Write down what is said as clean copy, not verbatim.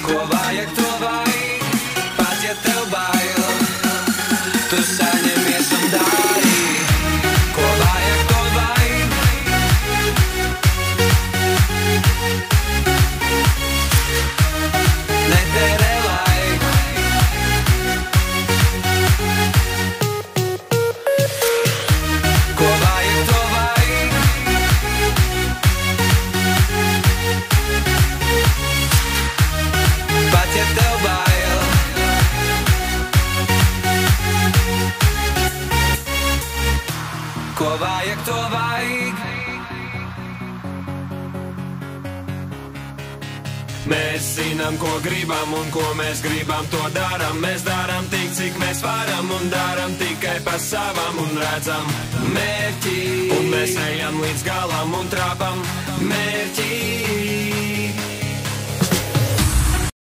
Ko vajag, to vajag, pat ja tev bail, tu saņemies un dari. Ko vajag, to vajag, netērē laiku. Ko vajag, to vajag, pat ja tev bail. Ko vajag, to vajag. Mēs zinām, ko gribam un ko mēs gribam, to daram. Mēs daram tik, cik mēs varam un daram tikai pa savam un redzam mērķi. Un mēs ejam līdz galam un trāpam mērķi.